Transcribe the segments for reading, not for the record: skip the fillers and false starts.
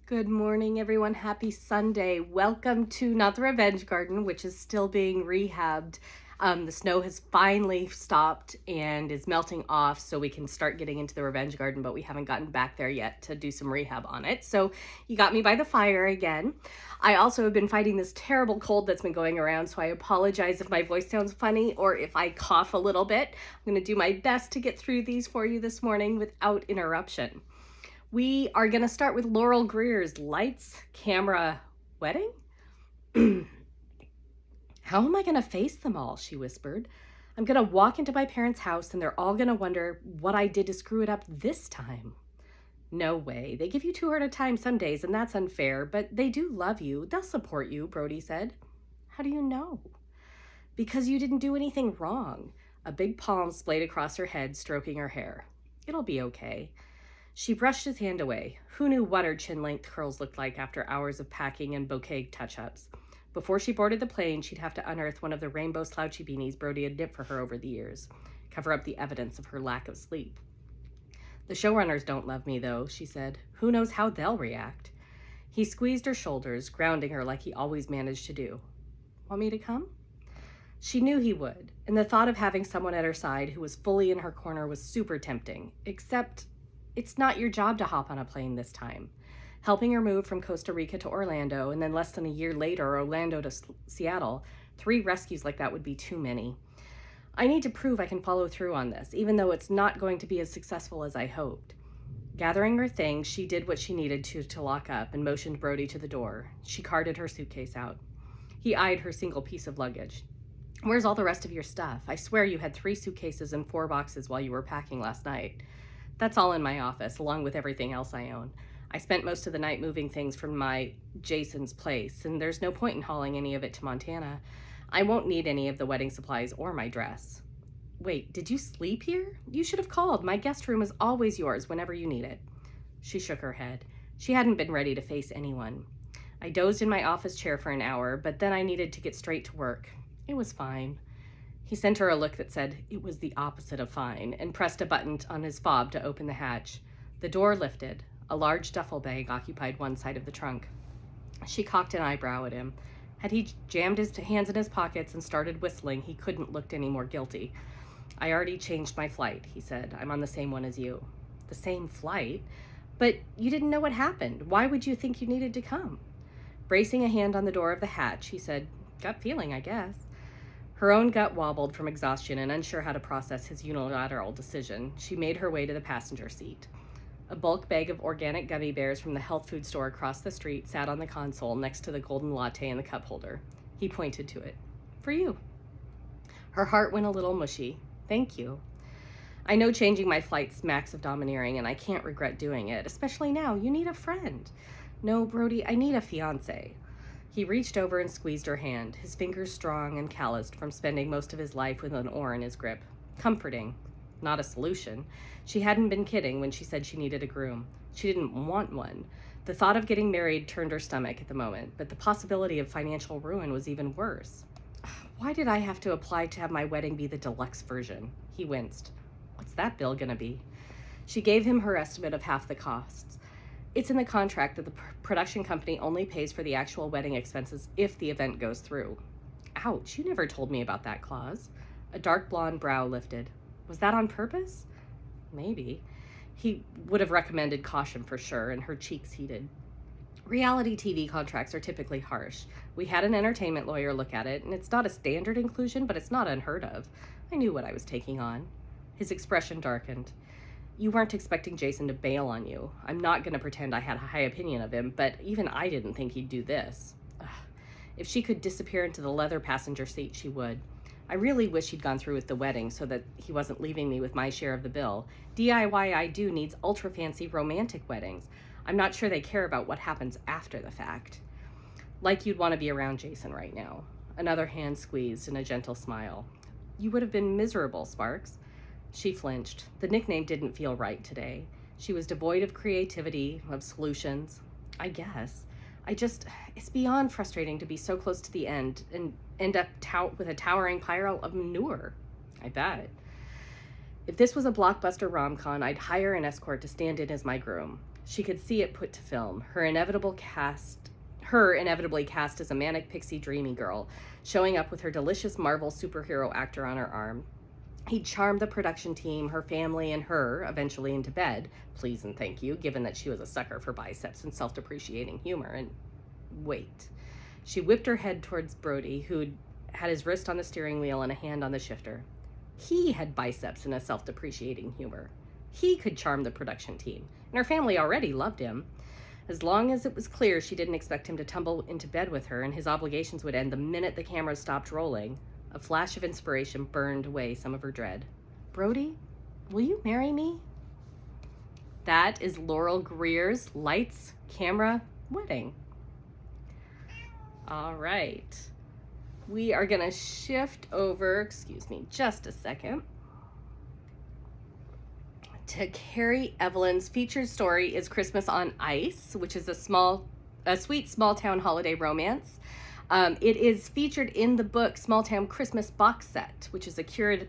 Good morning, everyone. Happy Sunday. Welcome to Not the Revenge Garden, which is still being rehabbed. The snow has finally stopped and is melting off, so we can start getting into the Revenge Garden, but we haven't gotten back there yet to do some rehab on it. So you got me by the fire again. I also have been fighting this terrible cold that's been going around, so I apologize if my voice sounds funny or if I cough a little bit. I'm going to do my best to get through these for you this morning without interruption. We are going to start with Laurel Greer's Lights, Camera, Wedding? How am I going to face them all? She whispered. I'm going to walk into my parents' house and they're all going to wonder what I did to screw it up this time. No way. They give you too hard a time some days and that's unfair, but they do love you. They'll support you, Brody said. How do you know? Because you didn't do anything wrong. A big palm splayed across her head, stroking her hair. It'll be okay. She brushed his hand away. Who knew what her chin-length curls looked like after hours of packing and bouquet touch-ups? Before she boarded the plane, she'd have to unearth one of the rainbow slouchy beanies Brody had knit for her over the years, cover up the evidence of her lack of sleep. The showrunners don't love me, though, she said. Who knows how they'll react? He squeezed her shoulders, grounding her like he always managed to do. Want me to come? She knew he would, and the thought of having someone at her side who was fully in her corner was super tempting, except it's not your job to hop on a plane this time. Helping her move from Costa Rica to Orlando, and then less than a year later, Orlando to Seattle, 3 rescues like that would be too many. I need to prove I can follow through on this, even though it's not going to be as successful as I hoped. Gathering her things, she did what she needed to lock up and motioned Brody to the door. She carted her suitcase out. He eyed her single piece of luggage. Where's all the rest of your stuff? I swear you had 3 suitcases and 4 boxes while you were packing last night. That's all in my office, along with everything else I own. I spent most of the night moving things from my Jason's place, and there's no point in hauling any of it to Montana. I won't need any of the wedding supplies or my dress. Wait, did you sleep here? You should have called. My guest room is always yours whenever you need it. She shook her head. She hadn't been ready to face anyone. I dozed in my office chair for an hour, but then I needed to get straight to work. It was fine. He sent her a look that said it was the opposite of fine and pressed a button on his fob to open the hatch. The door lifted. A large duffel bag occupied one side of the trunk. She cocked an eyebrow at him. Had he jammed his hands in his pockets and started whistling, he couldn't look any more guilty. I already changed my flight, he said. I'm on the same one as you. The same flight? But you didn't know what happened. Why would you think you needed to come? Bracing a hand on the door of the hatch, he said, gut feeling, I guess. Her own gut wobbled from exhaustion and unsure how to process his unilateral decision. She made her way to the passenger seat. A bulk bag of organic gummy bears from the health food store across the street sat on the console next to the golden latte in the cup holder. He pointed to it. For you. Her heart went a little mushy. Thank you. I know changing my flight smacks of domineering, and I can't regret doing it, especially now. You need a friend. No, Brody, I need a fiancé. He reached over and squeezed her hand, his fingers strong and calloused from spending most of his life with an oar in his grip. Comforting. Not a solution. She hadn't been kidding when she said she needed a groom. She didn't want one. The thought of getting married turned her stomach at the moment, but the possibility of financial ruin was even worse. Why did I have to apply to have my wedding be the deluxe version? He winced. What's that bill gonna be? She gave him her estimate of half the costs. It's in the contract that the production company only pays for the actual wedding expenses if the event goes through. Ouch, you never told me about that clause. A dark blonde brow lifted. Was that on purpose? Maybe. He would have recommended caution for sure, and her cheeks heated. Reality TV contracts are typically harsh. We had an entertainment lawyer look at it, and it's not a standard inclusion, but it's not unheard of. I knew what I was taking on. His expression darkened. You weren't expecting Jason to bail on you. I'm not going to pretend I had a high opinion of him, but even I didn't think he'd do this. Ugh. If she could disappear into the leather passenger seat, she would. I really wish he'd gone through with the wedding so that he wasn't leaving me with my share of the bill. DIY I Do needs ultra-fancy romantic weddings. I'm not sure they care about what happens after the fact. Like you'd want to be around Jason right now. Another hand squeezed and a gentle smile. You would have been miserable, Sparks. She flinched. The nickname didn't feel right today. She was devoid of creativity, of solutions. I guess. It's beyond frustrating to be so close to the end and end up with a towering pile of manure. I bet. If this was a blockbuster rom-com, I'd hire an escort to stand in as my groom. She could see it put to film. Her inevitably cast as a manic pixie dreamy girl, showing up with her delicious Marvel superhero actor on her arm. He charmed the production team, her family, and her, eventually into bed, please and thank you, given that she was a sucker for biceps and self-depreciating humor. And wait. She whipped her head towards Brody, who'd had his wrist on the steering wheel and a hand on the shifter. He had biceps and a self-depreciating humor. He could charm the production team, and her family already loved him. As long as it was clear she didn't expect him to tumble into bed with her and his obligations would end the minute the cameras stopped rolling, a flash of inspiration burned away some of her dread. Brody, will you marry me? That is Laurel Greer's Lights, Camera, Wedding. All right. We are going to shift over, excuse me, just a second, to Kerry Eveylyn's featured story is Christmas on Ice, which is a sweet small town holiday romance. It is featured in the book Small Town Christmas Box Set, which is a curated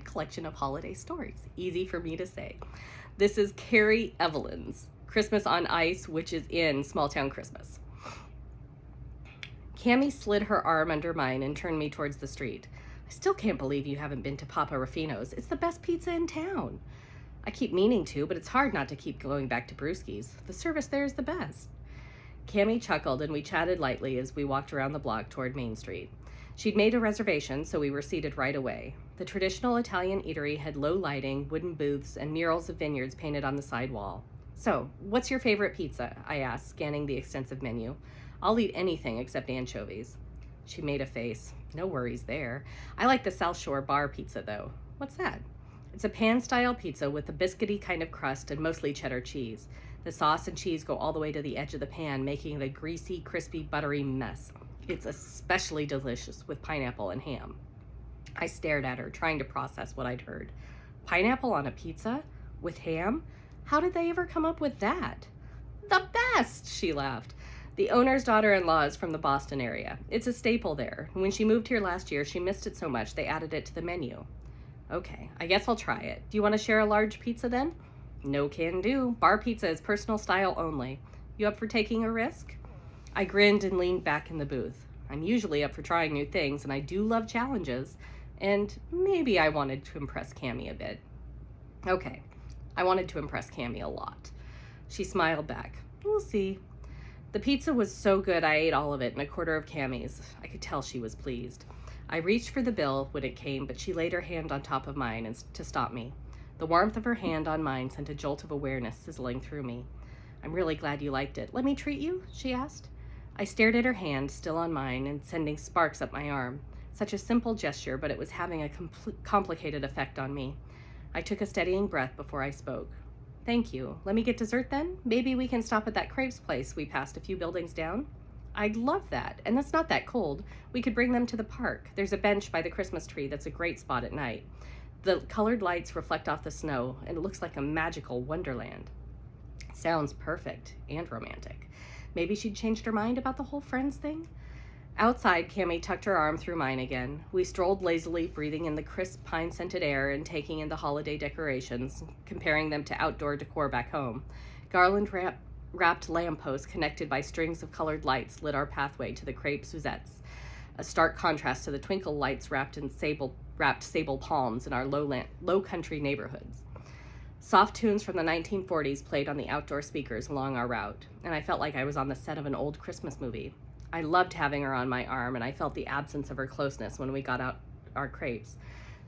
collection of holiday stories. Easy for me to say. This is Kerry Eveylyn's Christmas on Ice, which is in Small Town Christmas. Cammie slid her arm under mine and turned me towards the street. I still can't believe you haven't been to Papa Ruffino's. It's the best pizza in town. I keep meaning to, but it's hard not to keep going back to Brewski's. The service there is the best. Cammie chuckled and we chatted lightly as we walked around the block toward Main Street. She'd made a reservation, so we were seated right away. The traditional Italian eatery had low lighting, wooden booths, and murals of vineyards painted on the side wall. So, what's your favorite pizza? I asked, scanning the extensive menu. I'll eat anything except anchovies. She made a face. No worries there. I like the South Shore bar pizza, though. What's that? It's a pan-style pizza with a biscuity kind of crust and mostly cheddar cheese. The sauce and cheese go all the way to the edge of the pan, making it a greasy, crispy, buttery mess. It's especially delicious with pineapple and ham. I stared at her, trying to process what I'd heard. Pineapple on a pizza? With ham? How did they ever come up with that? The best, she laughed. The owner's daughter-in-law is from the Boston area. It's a staple there. When she moved here last year, she missed it so much they added it to the menu. Okay, I guess I'll try it. Do you want to share a large pizza then? No can do. Bar pizza is personal style only. You up for taking a risk? I grinned and leaned back in the booth. I'm usually up for trying new things, and I do love challenges. And maybe I wanted to impress Cammie a bit. Okay, I wanted to impress Cammie a lot. She smiled back. We'll see. The pizza was so good I ate all of it and a quarter of Cammie's. I could tell she was pleased. I reached for the bill when it came, but she laid her hand on top of mine to stop me. The warmth of her hand on mine sent a jolt of awareness sizzling through me. I'm really glad you liked it. Let me treat you? She asked. I stared at her hand, still on mine, and sending sparks up my arm. Such a simple gesture, but it was having a complicated effect on me. I took a steadying breath before I spoke. Thank you. Let me get dessert then? Maybe we can stop at that crepes place we passed a few buildings down. I'd love that, and it's not that cold. We could bring them to the park. There's a bench by the Christmas tree that's a great spot at night. The colored lights reflect off the snow, and it looks like a magical wonderland. Sounds perfect and romantic. Maybe she'd changed her mind about the whole friends thing? Outside, Cammie tucked her arm through mine again. We strolled lazily, breathing in the crisp pine-scented air and taking in the holiday decorations, comparing them to outdoor decor back home. Garland-wrapped lampposts connected by strings of colored lights lit our pathway to the crepe Suzettes, a stark contrast to the twinkle lights wrapped sable palms in our low country neighborhoods. Soft tunes from the 1940s played on the outdoor speakers along our route, and I felt like I was on the set of an old Christmas movie. I loved having her on my arm, and I felt the absence of her closeness when we got out our crepes.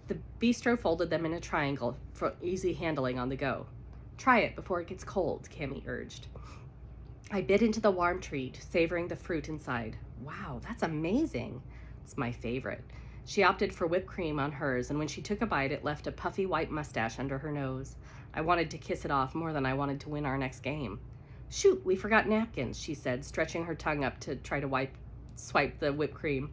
The bistro folded them in a triangle for easy handling on the go. Try it before it gets cold, Cammie urged. I bit into the warm treat, savoring the fruit inside. Wow, that's amazing. It's my favorite. She opted for whipped cream on hers, and when she took a bite, it left a puffy white mustache under her nose. I wanted to kiss it off more than I wanted to win our next game. Shoot, we forgot napkins, she said, stretching her tongue up to try to swipe the whipped cream.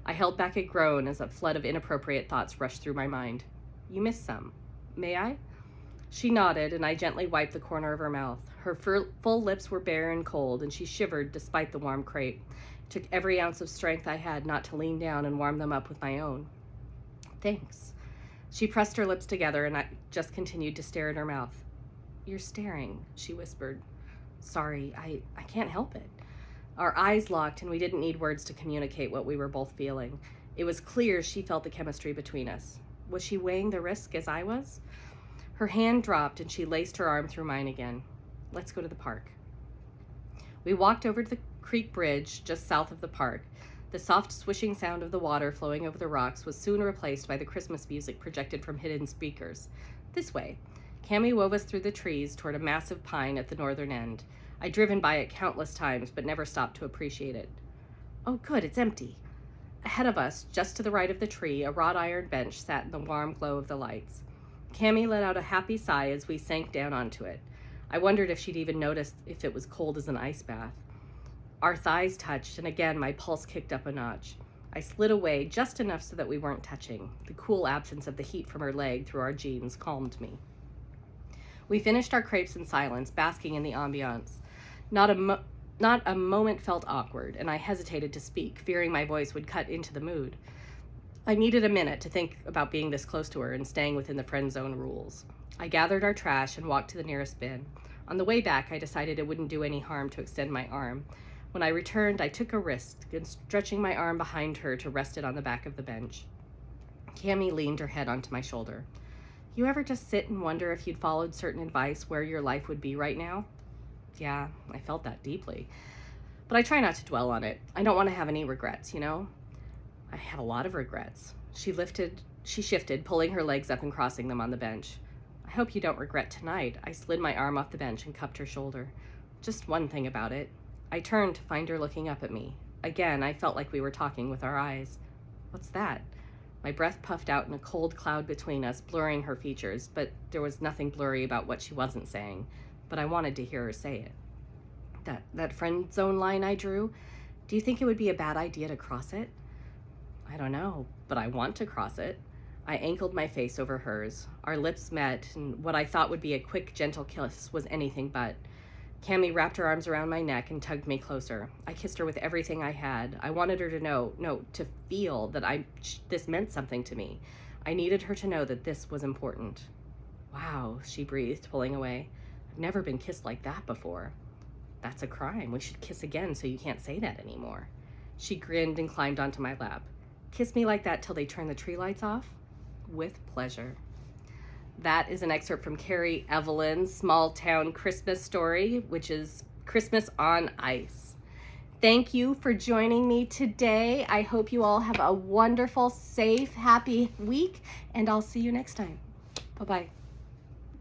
I held back a groan as a flood of inappropriate thoughts rushed through my mind. You missed some. May I? She nodded, and I gently wiped the corner of her mouth. Her full lips were bare and cold, and she shivered despite the warm crepe. It took every ounce of strength I had not to lean down and warm them up with my own. Thanks. She pressed her lips together and I just continued to stare at her mouth. You're staring, she whispered. Sorry, I can't help it. Our eyes locked and we didn't need words to communicate what we were both feeling. It was clear she felt the chemistry between us. Was she weighing the risk as I was? Her hand dropped and she laced her arm through mine again. Let's go to the park. We walked over to the creek bridge just south of the park. The soft swishing sound of the water flowing over the rocks was soon replaced by the Christmas music projected from hidden speakers. This way. Cammy wove us through the trees toward a massive pine at the northern end. I'd driven by it countless times, but never stopped to appreciate it. Oh, good, it's empty. Ahead of us, just to the right of the tree, a wrought iron bench sat in the warm glow of the lights. Cammy let out a happy sigh as we sank down onto it. I wondered if she'd even noticed if it was cold as an ice bath. Our thighs touched, and again my pulse kicked up a notch. I slid away just enough so that we weren't touching. The cool absence of the heat from her leg through our jeans calmed me. We finished our crepes in silence, basking in the ambiance. Not a moment felt awkward, and I hesitated to speak, fearing my voice would cut into the mood. I needed a minute to think about being this close to her and staying within the friend zone rules. I gathered our trash and walked to the nearest bin. On the way back, I decided it wouldn't do any harm to extend my arm. When I returned, I took a risk, stretching my arm behind her to rest it on the back of the bench. Cammy leaned her head onto my shoulder. You ever just sit and wonder if you'd followed certain advice where your life would be right now? Yeah, I felt that deeply. But I try not to dwell on it. I don't want to have any regrets, you know? I have a lot of regrets. She shifted, pulling her legs up and crossing them on the bench. I hope you don't regret tonight. I slid my arm off the bench and cupped her shoulder. Just one thing about it. I turned to find her looking up at me. Again, I felt like we were talking with our eyes. What's that? My breath puffed out in a cold cloud between us, blurring her features, but there was nothing blurry about what she wasn't saying. But I wanted to hear her say it. That friend zone line I drew, do you think it would be a bad idea to cross it? I don't know, but I want to cross it. I ankled my face over hers. Our lips met, and what I thought would be a quick, gentle kiss was anything but. Cammy wrapped her arms around my neck and tugged me closer. I kissed her with everything I had. I wanted her to know, to feel that this meant something to me. I needed her to know that this was important. Wow, she breathed, pulling away. I've never been kissed like that before. That's a crime. We should kiss again so you can't say that anymore. She grinned and climbed onto my lap. Kiss me like that till they turn the tree lights off? With pleasure. That is an excerpt from Kerry Eveylyn's Small Town Christmas Story, which is Christmas on Ice. Thank you for joining me today. I hope you all have a wonderful, safe, happy week, and I'll see you next time. Bye-bye.